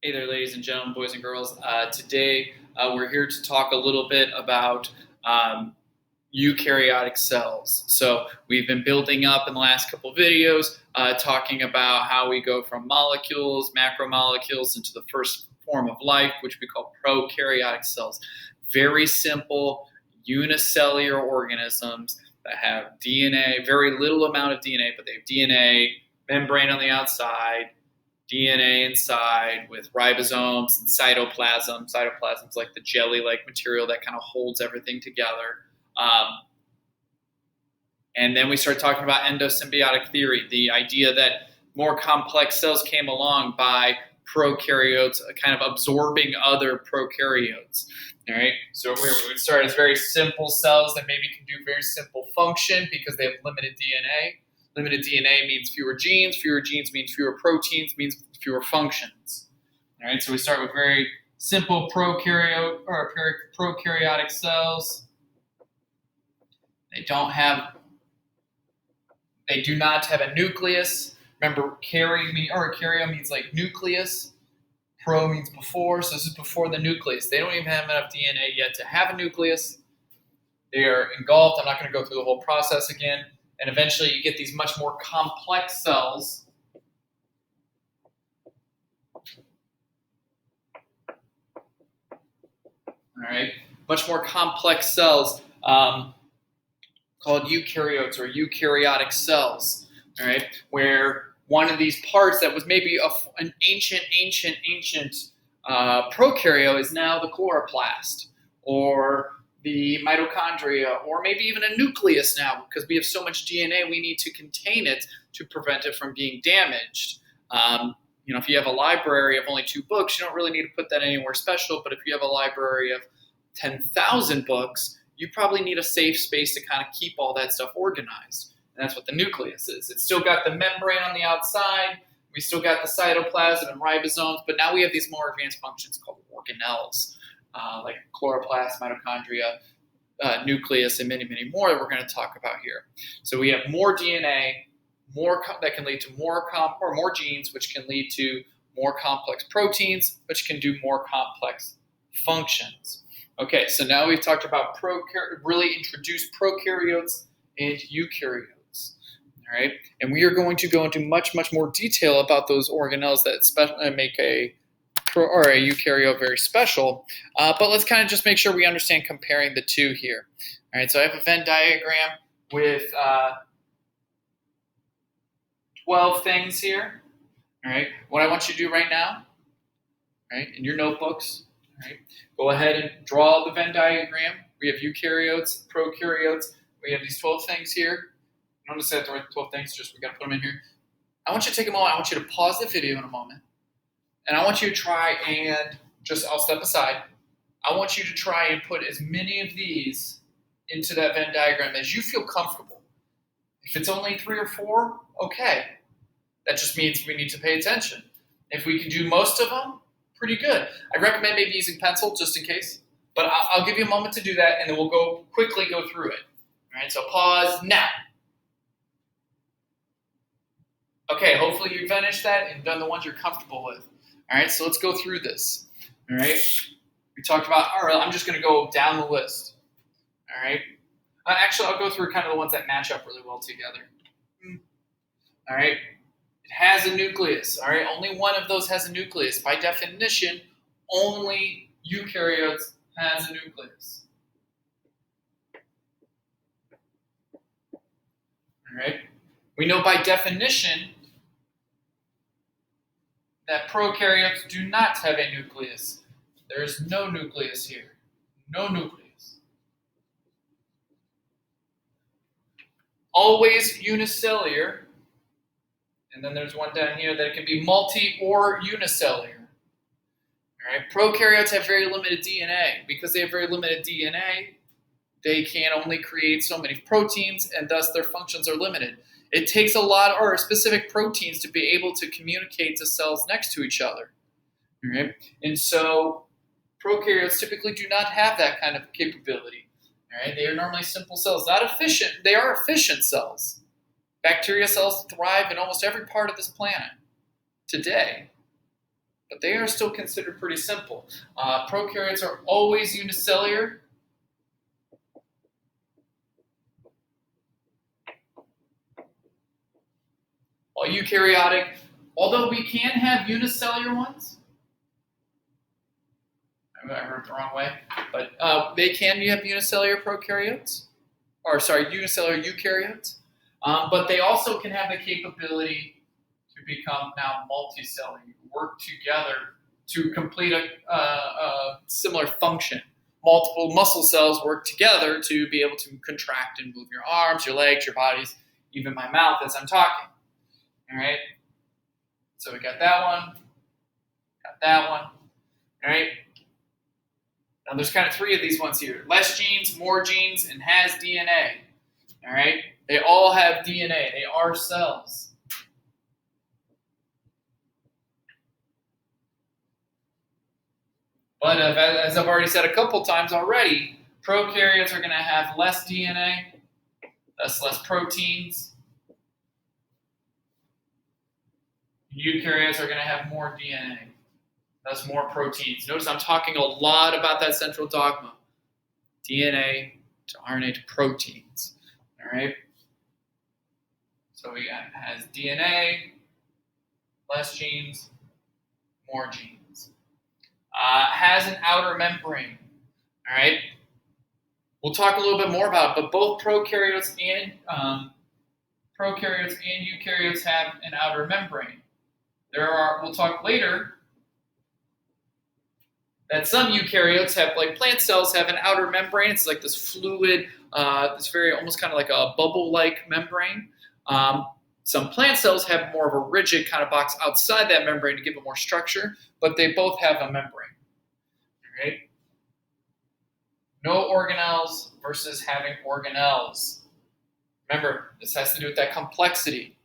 Hey there, ladies and gentlemen, boys and girls. Today, we're here to talk a little bit about eukaryotic cells. So we've been building up in the last couple of videos, talking about how we go from molecules, macromolecules, into the first form of life, which we call prokaryotic cells. Very simple, unicellular organisms that have DNA, very little amount of DNA, but they have DNA, membrane on the outside, DNA inside with ribosomes and cytoplasm. Cytoplasm's like the jelly-like material that kind of holds everything together. And then we start talking about endosymbiotic theory, the idea that more complex cells came along by prokaryotes kind of absorbing other prokaryotes. All right, so we would start as very simple cells that maybe can do very simple function because they have limited DNA. Limited DNA means fewer genes. Fewer genes means fewer proteins, means fewer functions. All right, so we start with very simple prokaryotic cells. They do not have a nucleus. Remember, karyo means like nucleus. Pro means before, so this is before the nucleus. They don't even have enough DNA yet to have a nucleus. They are engulfed. I'm not going to go through the whole process again. And eventually you get these much more complex cells. All right, much more complex cells called eukaryotes or eukaryotic cells. All right, where one of these parts that was maybe an ancient prokaryote is now the chloroplast, or the mitochondria, or maybe even a nucleus now, because we have so much DNA, we need to contain it to prevent it from being damaged. If you have a library of only 2 books, you don't really need to put that anywhere special, but if you have a library of 10,000 books, you probably need a safe space to kind of keep all that stuff organized. And that's what the nucleus is. It's still got the membrane on the outside, we still got the cytoplasm and ribosomes, but now we have these more advanced functions called organelles. Like chloroplast, mitochondria, nucleus, and many, many more that we're going to talk about here. So we have more DNA, that can lead to more genes, which can lead to more complex proteins, which can do more complex functions. Okay, so now we've talked about really introduced prokaryotes and eukaryotes. All right, and we are going to go into much, much more detail about those organelles that make a eukaryote very special, but let's kind of just make sure we understand comparing the two here. All right, so I have a Venn diagram with 12 things here. All right, what I want you to do right now, right, in your notebooks, all right, go ahead and draw the Venn diagram. We have eukaryotes, prokaryotes. We have these 12 things here. I don't necessarily have to write the 12 things, just we got to put them in here. I want you to take a moment. I want you to pause the video in a moment. And I want you to try and I'll step aside. I want you to try and put as many of these into that Venn diagram as you feel comfortable. If it's only 3 or 4, okay. That just means we need to pay attention. If we can do most of them, pretty good. I recommend maybe using pencil just in case. But I'll give you a moment to do that, and then we'll quickly go through it. All right, so pause now. Okay, hopefully you finished that and done the ones you're comfortable with. All right, so let's go through this. All right, we talked about, I'm just going to go down the list. All right, actually, I'll go through kind of the ones that match up really well together. All right, it has a nucleus. All right, only one of those has a nucleus. By definition, only eukaryotes has a nucleus. All right, we know by definition that prokaryotes do not have a nucleus. There is no nucleus here. No nucleus. Always unicellular. And then there's one down here that it can be multi or unicellular. All right. Prokaryotes have very limited DNA. Because they have very limited DNA, they can only create so many proteins, and thus their functions are limited. It takes a lot or specific proteins to be able to communicate to cells next to each other. All right? And so prokaryotes typically do not have that kind of capability. All right? They are normally simple cells, not efficient. They are efficient cells. Bacteria cells thrive in almost every part of this planet today. but they are still considered pretty simple. Prokaryotes are always unicellular. While eukaryotic, although we can have unicellular ones, I heard it the wrong way, but they can have unicellular prokaryotes, or sorry, unicellular eukaryotes, but they also can have the capability to become now multicellular, work together to complete a similar function. Multiple muscle cells work together to be able to contract and move your arms, your legs, your bodies, even my mouth as I'm talking. All right, so we got that one, all right. Now there's kind of three of these ones here: less genes, more genes, and has DNA. All right, they all have DNA. They are cells. But as I've already said a couple times already, prokaryotes are going to have less DNA, thus less proteins. Eukaryotes are going to have more DNA, thus more proteins. Notice I'm talking a lot about that central dogma. DNA to RNA to proteins. All right? So we got has DNA, less genes, more genes. Has an outer membrane. All right? We'll talk a little bit more about it, but both prokaryotes and eukaryotes have an outer membrane. We'll talk later that some eukaryotes have, like plant cells, have an outer membrane. It's like this fluid, this very almost kind of like a bubble-like membrane. Some plant cells have more of a rigid kind of box outside that membrane to give it more structure, but they both have a membrane. All right? No organelles versus having organelles. Remember, this has to do with that complexity.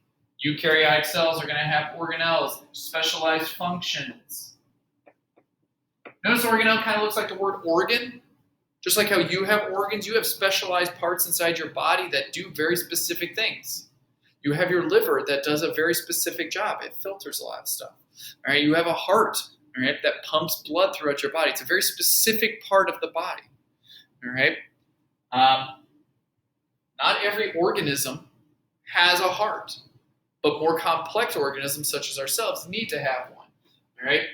Eukaryotic cells are going to have organelles, specialized functions. Notice organelle kind of looks like the word organ. Just like how you have organs, you have specialized parts inside your body that do very specific things. You have your liver that does a very specific job. It filters a lot of stuff. All right, you have a heart, all right, that pumps blood throughout your body. It's a very specific part of the body. All right. Not every organism has a heart, but more complex organisms such as ourselves need to have one. All right.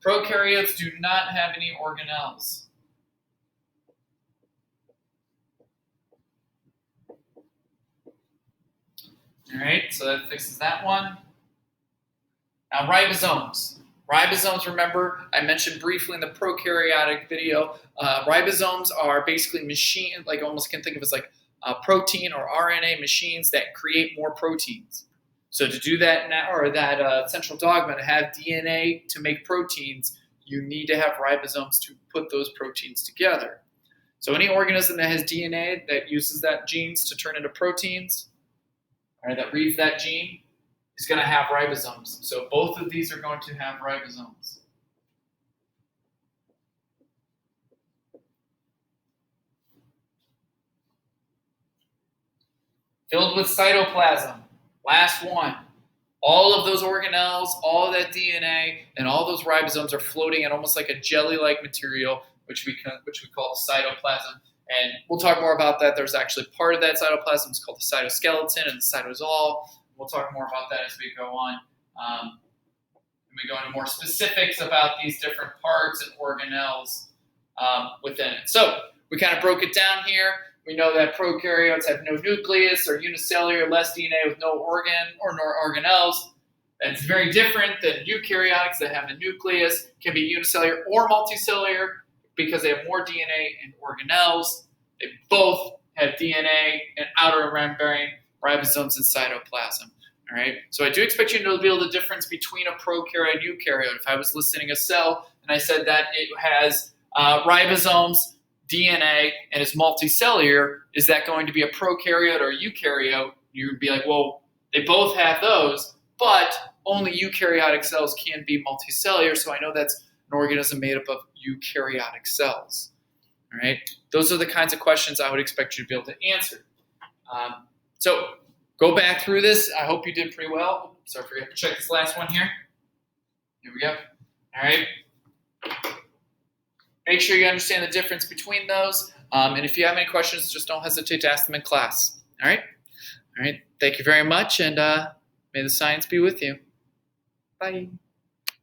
Prokaryotes do not have any organelles. All right, so that fixes that one. Now ribosomes. Ribosomes, remember, I mentioned briefly in the prokaryotic video, ribosomes are basically machine, like almost can think of as like protein or RNA machines that create more proteins. So to do that now, or that central dogma, to have DNA to make proteins, you need to have ribosomes to put those proteins together. So any organism that has DNA that uses that genes to turn into proteins, or that reads that gene, is going to have ribosomes. So both of these are going to have ribosomes. Filled with cytoplasm. Last one. All of those organelles, all of that DNA, and all those ribosomes are floating in almost like a jelly-like material, which we call cytoplasm. And we'll talk more about that. There's actually part of that cytoplasm. It's called the cytoskeleton and the cytosol. We'll talk more about that as we go on. And we go into more specifics about these different parts and organelles within it. So we kind of broke it down here. We know that prokaryotes have no nucleus or unicellular, less DNA with no organ or no organelles. That's very different than eukaryotics that have a nucleus, can be unicellular or multicellular because they have more DNA and organelles. They both have DNA and outer membrane, ribosomes, and cytoplasm. All right. So I do expect you to be able to difference between a prokaryote and eukaryote. If I was listing a cell and I said that it has ribosomes, DNA, and is multicellular, is that going to be a prokaryote or a eukaryote? You would be like, well, they both have those, but only eukaryotic cells can be multicellular, so I know that's an organism made up of eukaryotic cells. All right? Those are the kinds of questions I would expect you to be able to answer. So go back through this. I hope you did pretty well. Sorry, I forgot to check this last one here. Here we go. All right. Make sure you understand the difference between those. And if you have any questions, just don't hesitate to ask them in class. All right. All right. Thank you very much, and may the science be with you. Bye.